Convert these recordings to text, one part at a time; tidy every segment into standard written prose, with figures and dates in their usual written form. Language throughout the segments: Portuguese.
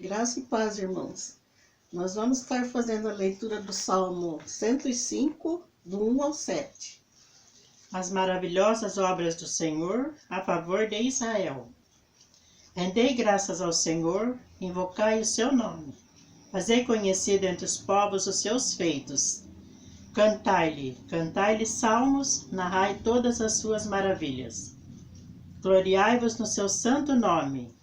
Graça e paz, irmãos. Nós vamos estar fazendo a leitura do Salmo 105, do 1 ao 7. As maravilhosas obras do Senhor a favor de Israel. Rendei graças ao Senhor, invocai o seu nome. Fazei conhecido entre os povos os seus feitos. Cantai-lhe salmos, narrai todas as suas maravilhas. Gloriai-vos no seu santo nome.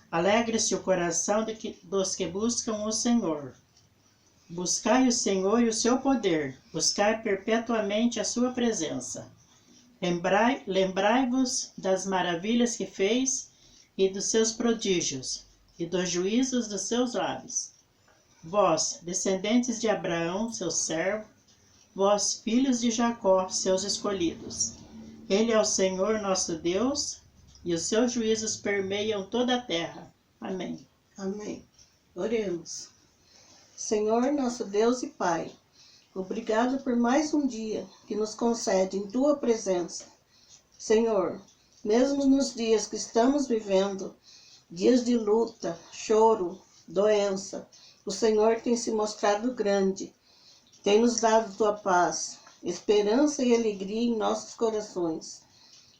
Alegre-se o coração dos que buscam o Senhor. Buscai o Senhor e o seu poder, buscai perpetuamente a sua presença. Lembrai-vos das maravilhas que fez e dos seus prodígios, e dos juízos dos seus lábios. Vós, descendentes de Abraão, seu servo, vós, filhos de Jacó, seus escolhidos. Ele é o Senhor nosso Deus, e os seus juízos permeiam toda a terra. Amém. Amém. Oremos. Senhor, nosso Deus e Pai, obrigado por mais um dia que nos concede em Tua presença. Senhor, mesmo nos dias que estamos vivendo, dias de luta, choro, doença, o Senhor tem se mostrado grande, tem nos dado Tua paz, esperança e alegria em nossos corações.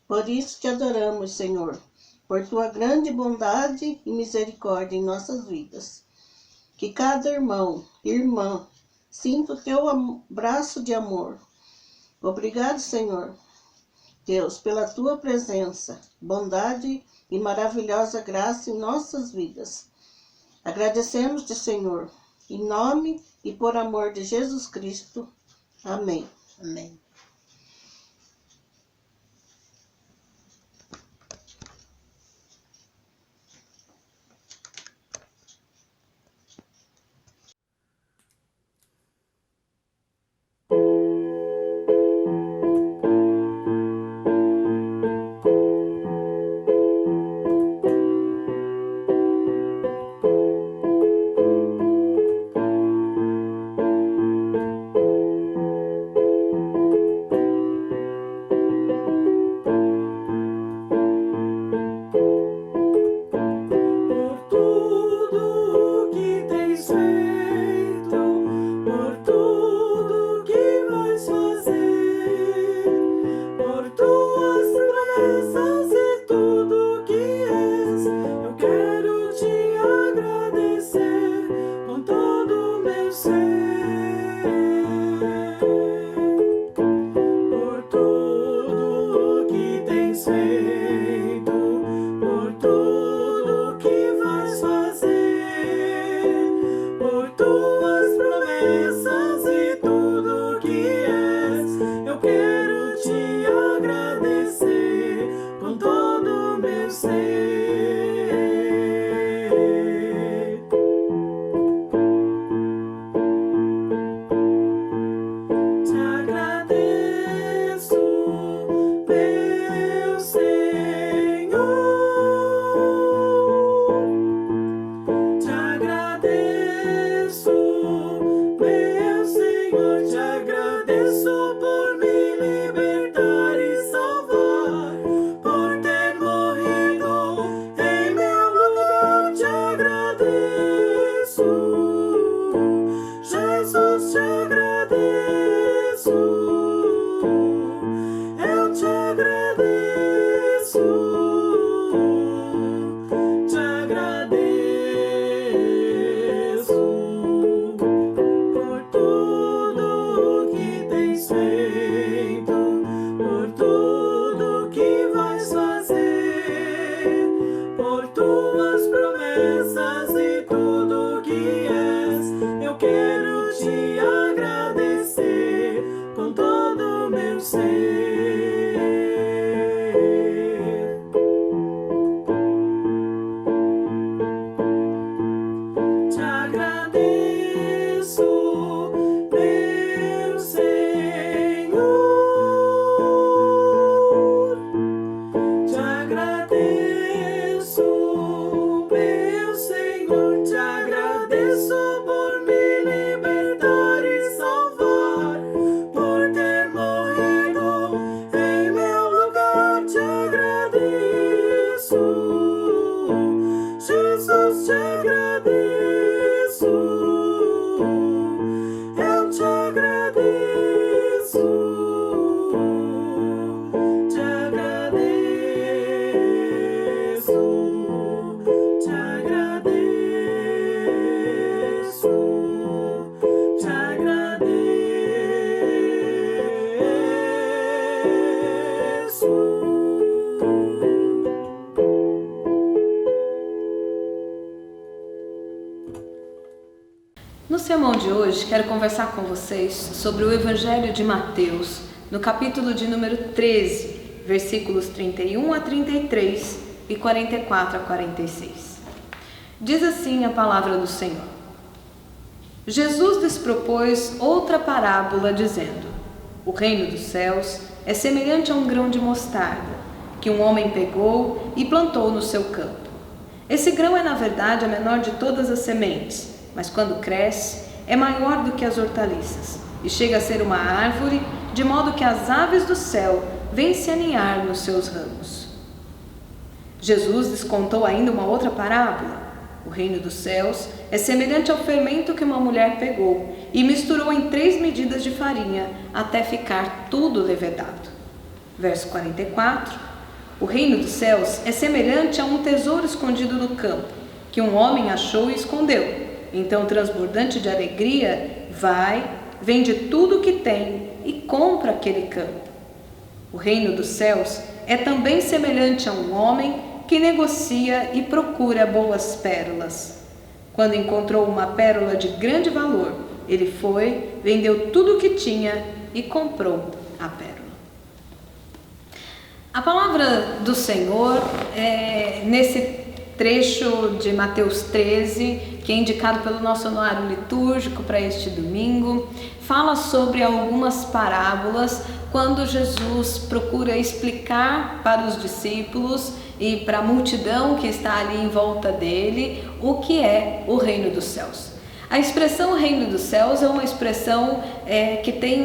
Por isso te adoramos, Senhor, por Tua grande bondade e misericórdia em nossas vidas. Que cada irmão e irmã sinta o Teu abraço de amor. Obrigado, Senhor, Deus, pela Tua presença, bondade e maravilhosa graça em nossas vidas. Agradecemos-te, Senhor, em nome e por amor de Jesus Cristo. Amém. Amém. Te agradeço, meu Senhor, te Jesus, te agradeço. Eu te agradeço. Te agradeço. Te agradeço. Te agradeço. No sermão de hoje, quero conversar com vocês sobre o Evangelho de Mateus, no capítulo de número 13, versículos 31 a 33 e 44 a 46. Diz assim a palavra do Senhor. Jesus lhes propôs outra parábola, dizendo: o reino dos céus é semelhante a um grão de mostarda, que um homem pegou e plantou no seu campo. Esse grão é, na verdade, a menor de todas as sementes, mas quando cresce, é maior do que as hortaliças e chega a ser uma árvore, de modo que as aves do céu vêm se aninhar nos seus ramos. Jesus lhes contou ainda uma outra parábola. O reino dos céus é semelhante ao fermento que uma mulher pegou e misturou em 3 medidas de farinha até ficar tudo levedado. Verso 44. O reino dos céus é semelhante a um tesouro escondido no campo, que um homem achou e escondeu. Então, transbordante de alegria, vai, vende tudo o que tem e compra aquele campo. O reino dos céus é também semelhante a um homem que negocia e procura boas pérolas. Quando encontrou uma pérola de grande valor, ele foi, vendeu tudo o que tinha e comprou a pérola. A palavra do Senhor nesse trecho de Mateus 13, que é indicado pelo nosso anuário litúrgico para este domingo, fala sobre algumas parábolas quando Jesus procura explicar para os discípulos e para a multidão que está ali em volta dele o que é o reino dos céus. A expressão reino dos céus é uma expressão que tem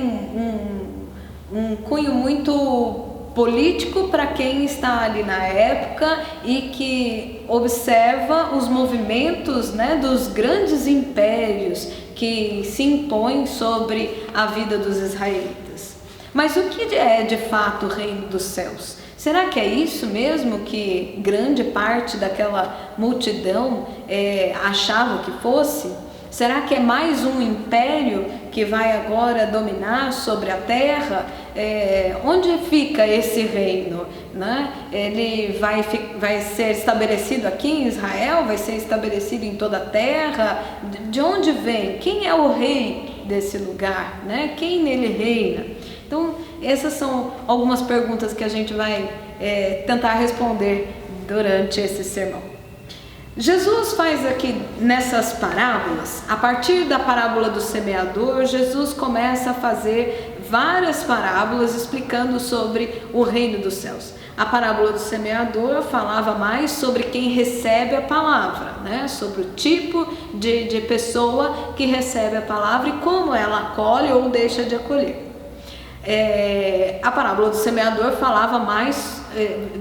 um cunho muito político para quem está ali na época e que observa os movimentos, dos grandes impérios que se impõem sobre a vida dos israelitas. Mas o que é de fato o reino dos céus? Será que é isso mesmo que grande parte daquela multidão achava que fosse? Será que é mais um império que vai agora dominar sobre a terra? Onde fica esse reino? Ele vai ser estabelecido aqui em Israel? Vai ser estabelecido em toda a terra? De onde vem? Quem é o rei desse lugar? Quem nele reina? Então, essas são algumas perguntas que a gente vai tentar responder durante esse sermão. Jesus faz aqui nessas parábolas, a partir da parábola do semeador, Jesus começa a fazer várias parábolas explicando sobre o reino dos céus. A parábola do semeador falava mais sobre quem recebe a palavra, sobre o tipo de pessoa que recebe a palavra e como ela acolhe ou deixa de acolher. A parábola do semeador falava mais,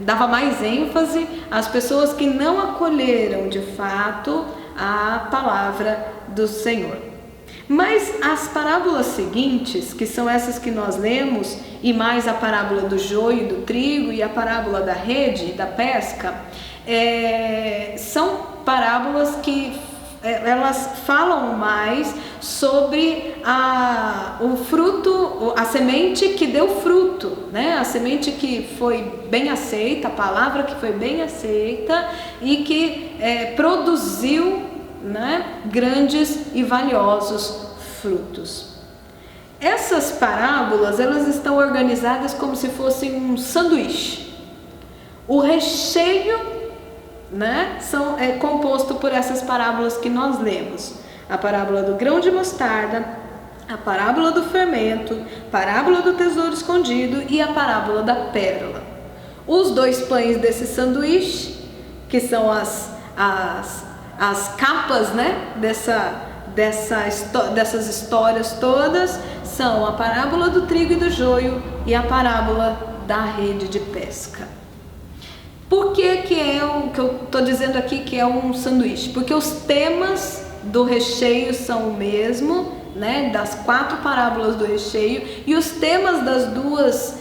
dava mais ênfase às pessoas que não acolheram de fato a palavra do Senhor. Mas as parábolas seguintes, que são essas que nós lemos, e mais a parábola do joio e do trigo e a parábola da rede e da pesca, são parábolas que elas falam mais sobre o fruto, a semente que deu fruto, a semente que foi bem aceita, a palavra que foi bem aceita e que produziu grandes e valiosos frutos. Essas parábolas, elas estão organizadas como se fosse um sanduíche. O recheio é composto por essas parábolas que nós lemos. A parábola do grão de mostarda, a parábola do fermento, a parábola do tesouro escondido e a parábola da pérola. Os 2 pães desse sanduíche, que são as capas dessas histórias todas, são a parábola do trigo e do joio e a parábola da rede de pesca. Por que é o que eu estou dizendo aqui que é um sanduíche? Porque os temas do recheio são o mesmo, né, das 4 parábolas do recheio, e os temas das 2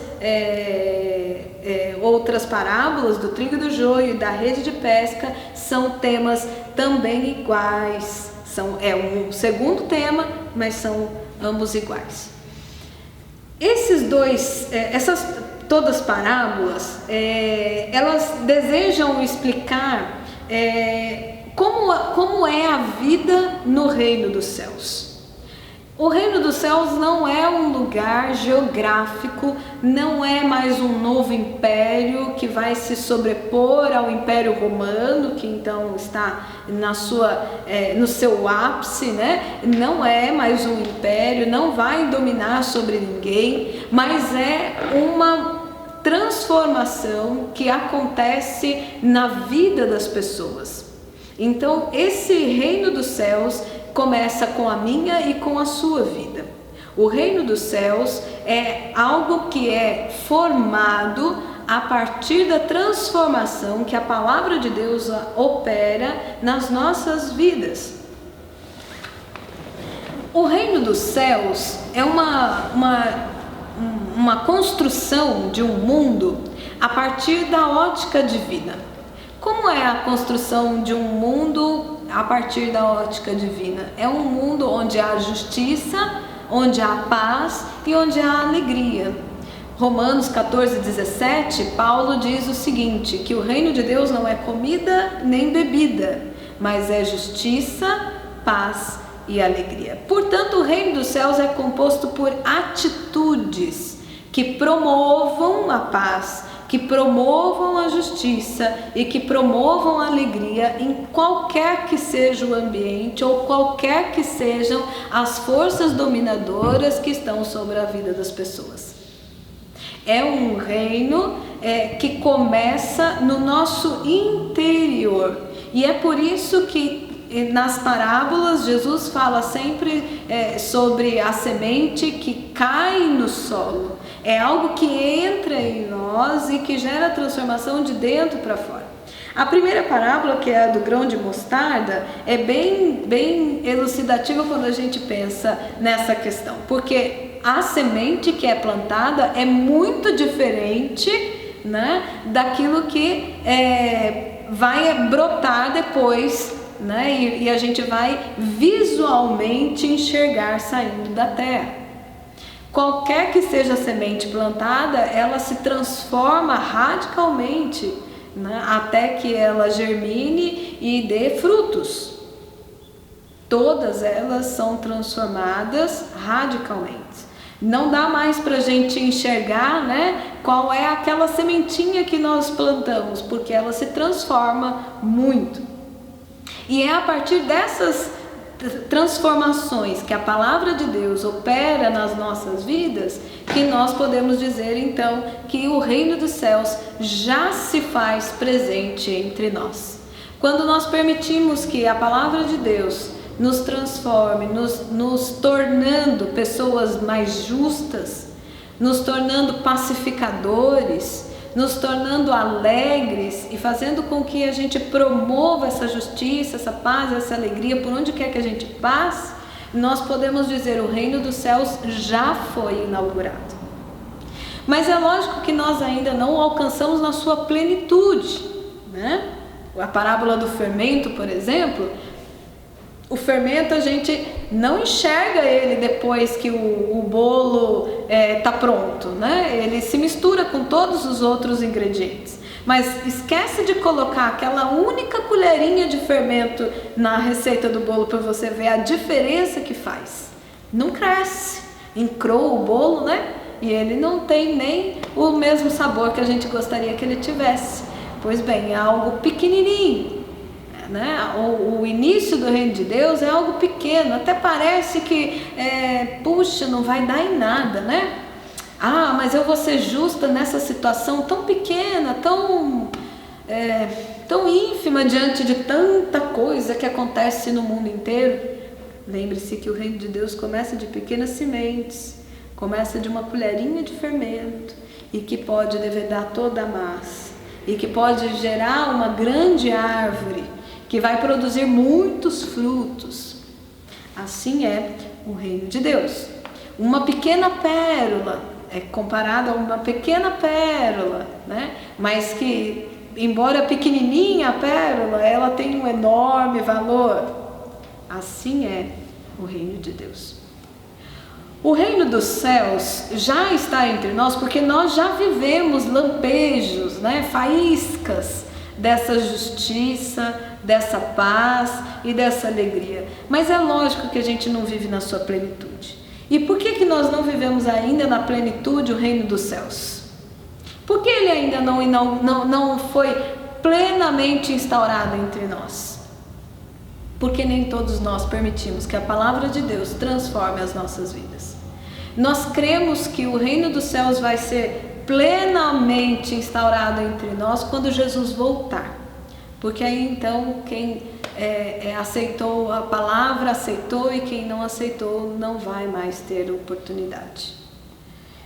outras parábolas, do trigo e do joio e da rede de pesca, são temas também iguais. É um segundo tema, mas são ambos iguais. Essas todas parábolas, elas desejam explicar como é a vida no reino dos céus. O reino dos céus não é um lugar geográfico, não é mais um novo império que vai se sobrepor ao Império Romano, que então está no seu ápice, né? Não é mais um império, não vai dominar sobre ninguém, mas é uma transformação que acontece na vida das pessoas. Então, esse reino dos céus começa com a minha e com a sua vida. O reino dos céus é algo que é formado a partir da transformação que a palavra de Deus opera nas nossas vidas. O reino dos céus é uma construção de um mundo a partir da ótica divina. Como é a construção de um mundo a partir da ótica divina? É um mundo onde há justiça, onde há paz e onde há alegria. Romanos 14:17, Paulo diz o seguinte, que o reino de Deus não é comida nem bebida, mas é justiça, paz e alegria. Portanto, o reino dos céus é composto por atitudes que promovam a paz, que promovam a justiça e que promovam a alegria em qualquer que seja o ambiente ou qualquer que sejam as forças dominadoras que estão sobre a vida das pessoas. É um reino que começa no nosso interior, e é por isso que nas parábolas Jesus fala sempre sobre a semente que cai no solo. É algo que entra em nós e que gera transformação de dentro para fora. A primeira parábola, que é a do grão de mostarda, é bem elucidativa quando a gente pensa nessa questão, porque a semente que é plantada é muito diferente, né, daquilo que vai brotar depois, né, e a gente vai visualmente enxergar saindo da terra. Qualquer que seja a semente plantada, ela se transforma radicalmente, né, até que ela germine e dê frutos. Todas elas são transformadas radicalmente. Não dá mais para a gente enxergar, né, qual é aquela sementinha que nós plantamos, porque ela se transforma muito. E é a partir dessas transformações que a palavra de Deus opera nas nossas vidas que nós podemos dizer então que o reino dos céus já se faz presente entre nós. Quando nós permitimos que a palavra de Deus nos transforme, nos tornando pessoas mais justas, nos tornando pacificadores, nos tornando alegres e fazendo com que a gente promova essa justiça, essa paz, essa alegria por onde quer que a gente passe, nós podemos dizer: o reino dos céus já foi inaugurado. Mas é lógico que nós ainda não alcançamos na sua plenitude, né? A parábola do fermento, por exemplo, o fermento a gente não enxerga ele depois que o bolo está pronto, né? Ele se mistura com todos os outros ingredientes. Mas esquece de colocar aquela única colherinha de fermento na receita do bolo para você ver a diferença que faz. Não cresce, encroa o bolo, né? E ele não tem nem o mesmo sabor que a gente gostaria que ele tivesse. Pois bem, é algo pequenininho. Né? O início do reino de Deus é algo pequeno, até parece que puxa, não vai dar em nada, né? Ah, mas eu vou ser justa nessa situação tão pequena, tão ínfima diante de tanta coisa que acontece no mundo inteiro. Lembre-se que o reino de Deus começa de pequenas sementes, começa de uma colherinha de fermento e que pode levedar toda a massa. e que pode gerar uma grande árvore que vai produzir muitos frutos. Assim é o reino de Deus. Uma pequena pérola é comparada a uma pequena pérola, né? Mas que, embora pequenininha a pérola, ela tem um enorme valor. Assim é o reino de Deus. O reino dos céus já está entre nós porque nós já vivemos lampejos, né? Faíscas dessa justiça, dessa paz e dessa alegria. Mas é lógico que a gente não vive na sua plenitude. E por que nós não vivemos ainda na plenitude o reino dos céus? Porque ele ainda não foi plenamente instaurado entre nós? Porque nem todos nós permitimos que a palavra de Deus transforme as nossas vidas. Nós cremos que o reino dos céus vai ser plenamente instaurado entre nós quando Jesus voltar. Porque aí então quem aceitou a palavra, aceitou, e quem não aceitou não vai mais ter oportunidade.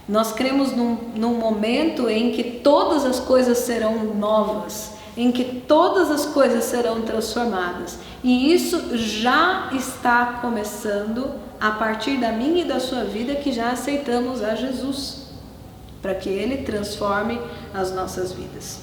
Nós cremos num momento em que todas as coisas serão novas, em que todas as coisas serão transformadas. E isso já está começando a partir da minha e da sua vida, que já aceitamos a Jesus, para que Ele transforme as nossas vidas.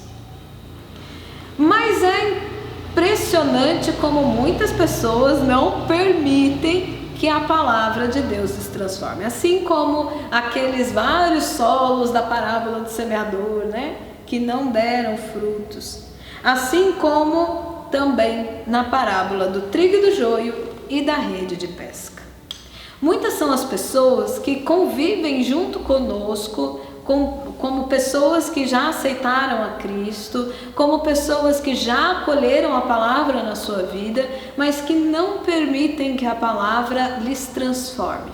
Mas é impressionante como muitas pessoas não permitem que a palavra de Deus se transforme. Assim como aqueles vários solos da parábola do semeador, né, que não deram frutos. Assim como também na parábola do trigo e do joio e da rede de pesca. Muitas são as pessoas que convivem junto conosco, como pessoas que já aceitaram a Cristo, como pessoas que já acolheram a palavra na sua vida, mas que não permitem que a palavra lhes transforme.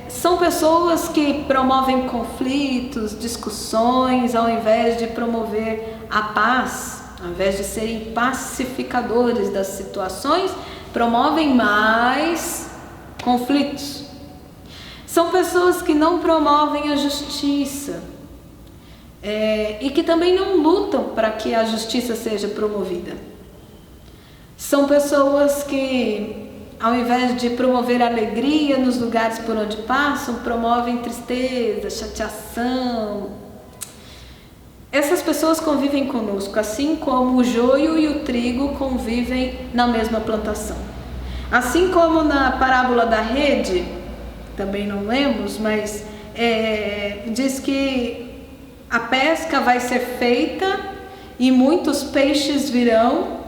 São pessoas que promovem conflitos, discussões, ao invés de promover a paz, ao invés de serem pacificadores das situações, promovem mais conflitos. São pessoas que não promovem a justiça e que também não lutam para que a justiça seja promovida. São pessoas que, ao invés de promover alegria nos lugares por onde passam, promovem tristeza, chateação. Essas pessoas convivem conosco, assim como o joio e o trigo convivem na mesma plantação. Assim como na parábola da rede, também não lemos, mas diz que a pesca vai ser feita e muitos peixes virão,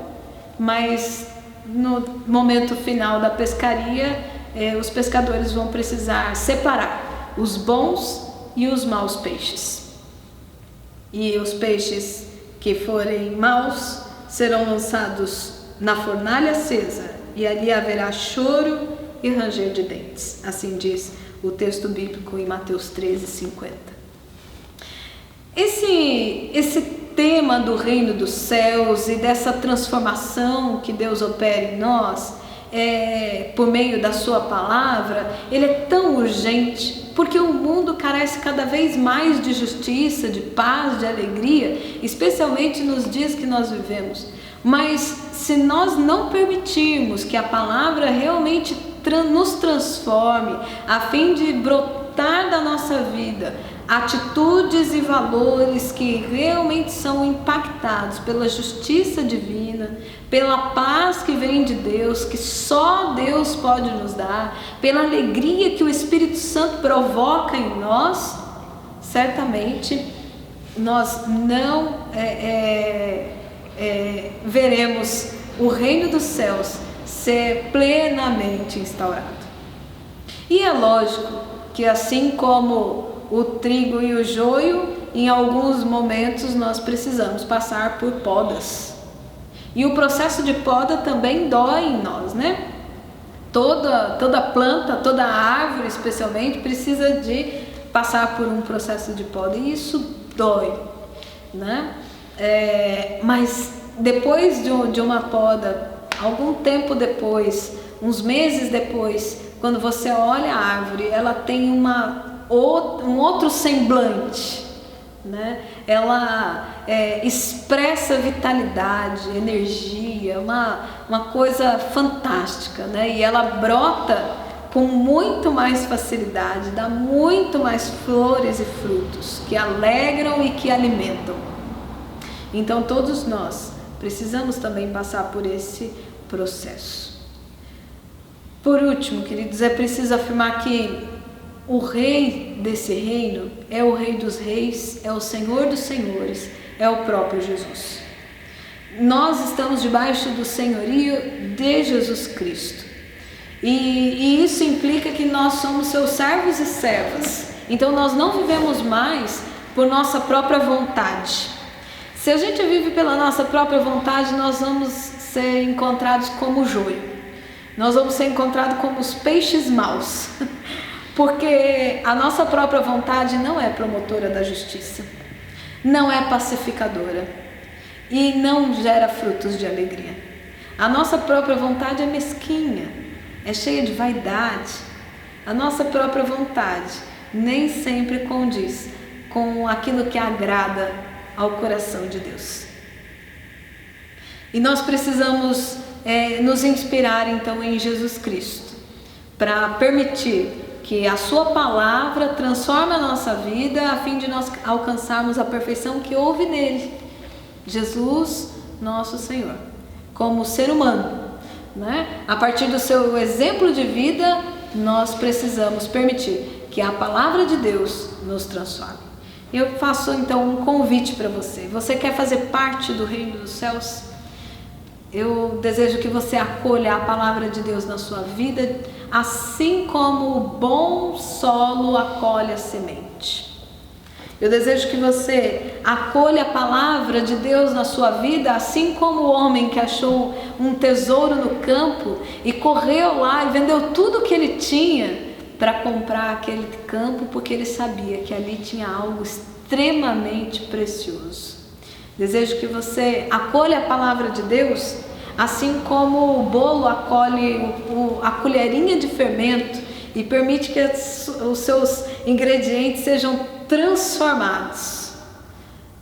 mas no momento final da pescaria, os pescadores vão precisar separar os bons e os maus peixes. E os peixes que forem maus serão lançados na fornalha acesa, e ali haverá choro e ranger de dentes. Assim diz o texto bíblico em Mateus 13:50. Esse tema do reino dos céus e dessa transformação que Deus opera em nós, por meio da sua palavra, ele é tão urgente, porque o mundo carece cada vez mais de justiça, de paz, de alegria, especialmente nos dias que nós vivemos. Mas se nós não permitirmos que a palavra realmente nos transforme, a fim de brotar da nossa vida atitudes e valores que realmente são impactados pela justiça divina, pela paz que vem de Deus, que só Deus pode nos dar, pela alegria que o Espírito Santo provoca em nós, certamente nós não veremos o reino dos céus ser plenamente instaurado. E é lógico que, assim como o trigo e o joio, em alguns momentos nós precisamos passar por podas. E o processo de poda também dói em nós, né? Toda planta, toda árvore especialmente, precisa de passar por um processo de poda, e isso dói, né? Mas depois de uma poda, algum tempo depois, uns meses depois, quando você olha a árvore, ela tem um outro semblante, né? Ela expressa vitalidade, energia, uma coisa fantástica, né? E ela brota com muito mais facilidade, dá muito mais flores e frutos que alegram e que alimentam. Então todos nós precisamos também passar por esse processo. Por último, queridos, é preciso afirmar que o rei desse reino é o Rei dos Reis, é o Senhor dos Senhores, é o próprio Jesus. Nós estamos debaixo do senhorio de Jesus Cristo. E isso implica que nós somos seus servos e servas. Então nós não vivemos mais por nossa própria vontade. Se a gente vive pela nossa própria vontade, nós vamos ser encontrados como o joio. Nós vamos ser encontrados como os peixes maus. Porque a nossa própria vontade não é promotora da justiça, não é pacificadora e não gera frutos de alegria. A nossa própria vontade é mesquinha, é cheia de vaidade. A nossa própria vontade nem sempre condiz com aquilo que agrada ao coração de Deus. E nós precisamos nos inspirar então em Jesus Cristo para permitir que a sua palavra transforme a nossa vida a fim de nós alcançarmos a perfeição que houve nele, Jesus, nosso Senhor, como ser humano, né? A partir do seu exemplo de vida, nós precisamos permitir que a palavra de Deus nos transforme. Eu faço então um convite para você. Você quer fazer parte do reino dos céus? Eu desejo que você acolha a palavra de Deus na sua vida, assim como o bom solo acolhe a semente. Eu desejo que você acolha a palavra de Deus na sua vida, assim como o homem que achou um tesouro no campo e correu lá e vendeu tudo que ele tinha para comprar aquele campo, porque ele sabia que ali tinha algo extremamente precioso. Desejo que você acolha a palavra de Deus, assim como o bolo acolhe a colherinha de fermento e permite que os seus ingredientes sejam transformados,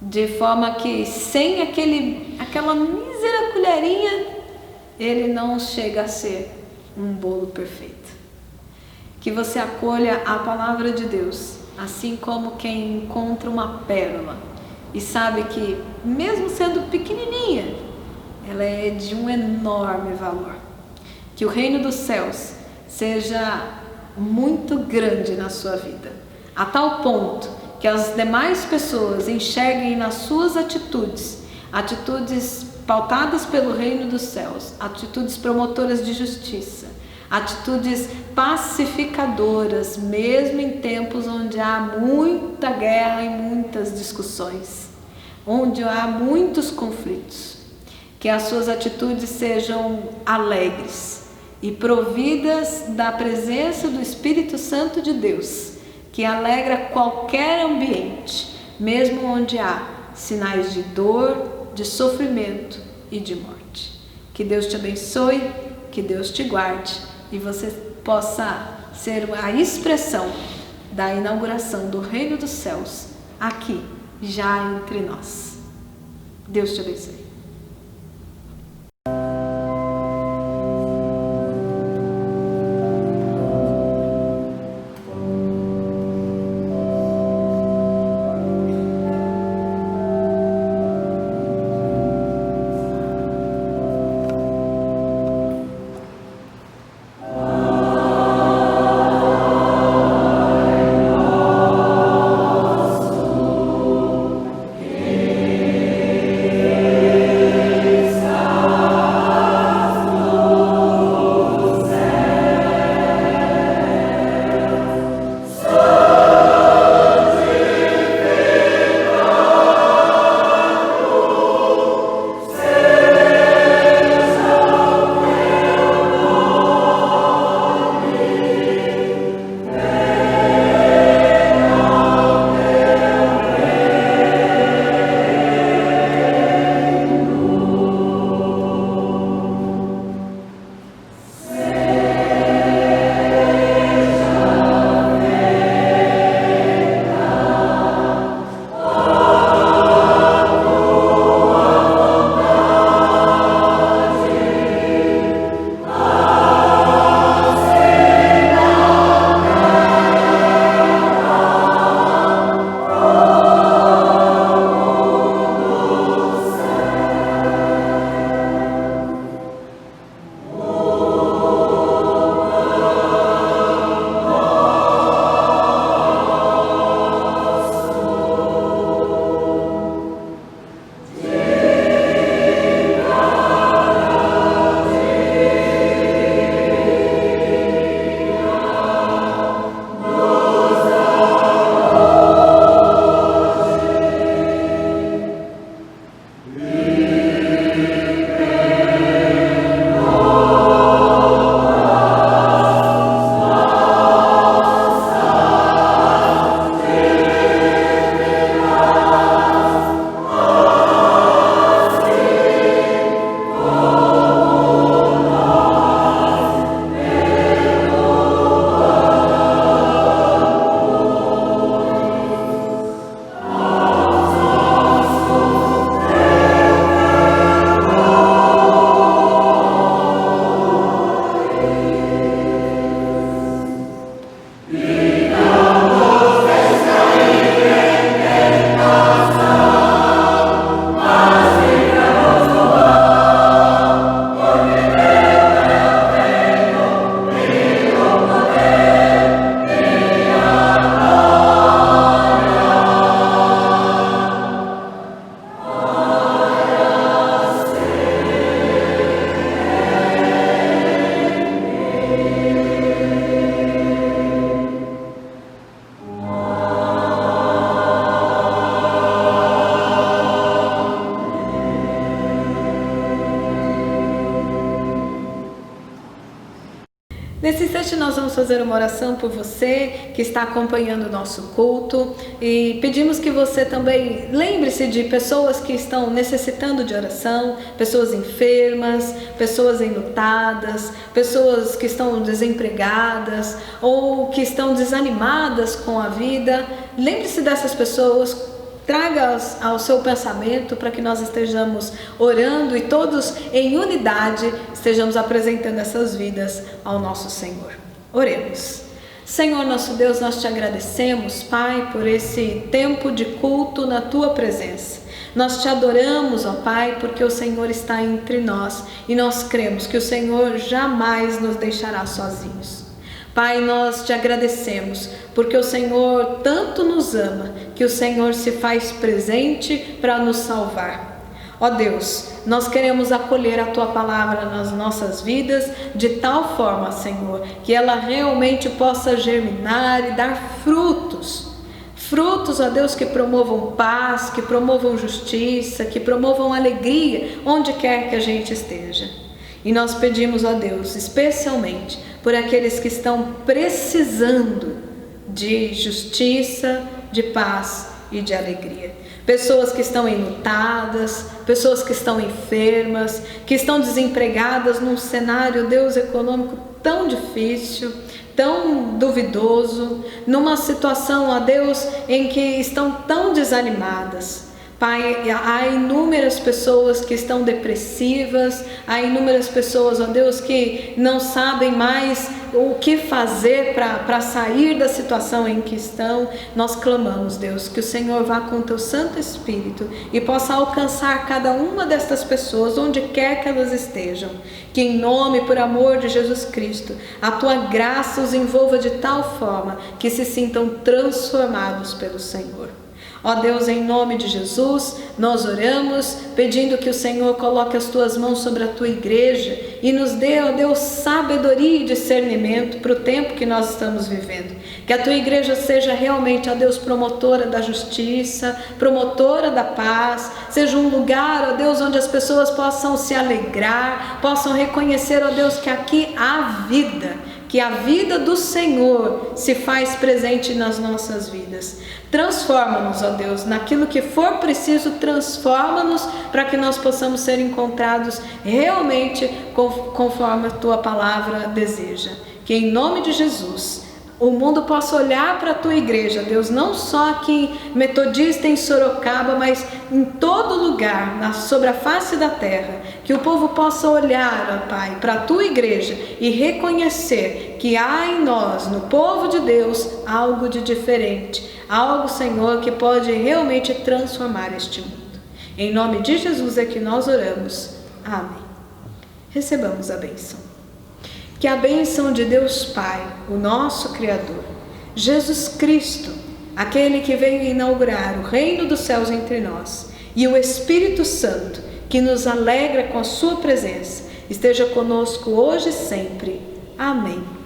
de forma que sem aquela mísera colherinha, ele não chega a ser um bolo perfeito. Que você acolha a palavra de Deus, assim como quem encontra uma pérola e sabe que, mesmo sendo pequenininha, ela é de um enorme valor. Que o reino dos céus seja muito grande na sua vida, a tal ponto que as demais pessoas enxerguem nas suas atitudes pautadas pelo reino dos céus, atitudes promotoras de justiça, atitudes pacificadoras, mesmo em tempos onde há muita guerra e muitas discussões, onde há muitos conflitos. Que as suas atitudes sejam alegres e providas da presença do Espírito Santo de Deus, que alegra qualquer ambiente, mesmo onde há sinais de dor, de sofrimento e de morte. Que Deus te abençoe, que Deus te guarde e você possa ser a expressão da inauguração do reino dos céus aqui, já entre nós. Deus te abençoe. Nesse instante nós vamos fazer uma oração por você que está acompanhando o nosso culto e pedimos que você também lembre-se de pessoas que estão necessitando de oração, pessoas enfermas, pessoas enlutadas, pessoas que estão desempregadas ou que estão desanimadas com a vida. Lembre-se dessas pessoas. Traga-as ao seu pensamento para que nós estejamos orando e todos em unidade estejamos apresentando essas vidas ao nosso Senhor. Oremos. Senhor nosso Deus, nós te agradecemos, Pai, por esse tempo de culto na tua presença. Nós te adoramos, ó Pai, porque o Senhor está entre nós e nós cremos que o Senhor jamais nos deixará sozinhos. Pai, nós te agradecemos porque o Senhor tanto nos ama que o Senhor se faz presente para nos salvar. Ó Deus, nós queremos acolher a Tua palavra nas nossas vidas de tal forma, Senhor, que ela realmente possa germinar e dar frutos. Frutos, ó Deus, que promovam paz, que promovam justiça, que promovam alegria onde quer que a gente esteja. E nós pedimos, ó Deus, especialmente por aqueles que estão precisando de justiça, de paz e de alegria. Pessoas que estão enlutadas, pessoas que estão enfermas, que estão desempregadas num cenário, Deus, econômico tão difícil, tão duvidoso, numa situação, ó Deus, em que estão tão desanimadas. Pai, há inúmeras pessoas que estão depressivas, há inúmeras pessoas, ó Deus, que não sabem mais o que fazer para sair da situação em que estão. Nós clamamos, Deus, que o Senhor vá com o Teu Santo Espírito e possa alcançar cada uma destas pessoas, onde quer que elas estejam. Que em nome, por amor de Jesus Cristo, a Tua graça os envolva de tal forma que se sintam transformados pelo Senhor. Ó Deus, em nome de Jesus, nós oramos pedindo que o Senhor coloque as Tuas mãos sobre a Tua igreja e nos dê, ó Deus, sabedoria e discernimento para o tempo que nós estamos vivendo. Que a Tua igreja seja realmente, ó Deus, promotora da justiça, promotora da paz, seja um lugar, ó Deus, onde as pessoas possam se alegrar, possam reconhecer, ó Deus, que aqui há vida, que a vida do Senhor se faz presente nas nossas vidas. Transforma-nos, ó Deus, naquilo que for preciso, transforma-nos para que nós possamos ser encontrados realmente conforme a Tua palavra deseja. Que em nome de Jesus o mundo possa olhar para a Tua igreja, Deus, não só aqui metodista em Sorocaba, mas em todo lugar, sobre a face da terra, que o povo possa olhar, ó Pai, para a Tua igreja e reconhecer que há em nós, no povo de Deus, algo de diferente, algo, Senhor, que pode realmente transformar este mundo. Em nome de Jesus é que nós oramos. Amém. Recebamos a bênção. Que a bênção de Deus Pai, o nosso Criador, Jesus Cristo, aquele que veio inaugurar o reino dos céus entre nós, e o Espírito Santo, que nos alegra com a sua presença, esteja conosco hoje e sempre. Amém.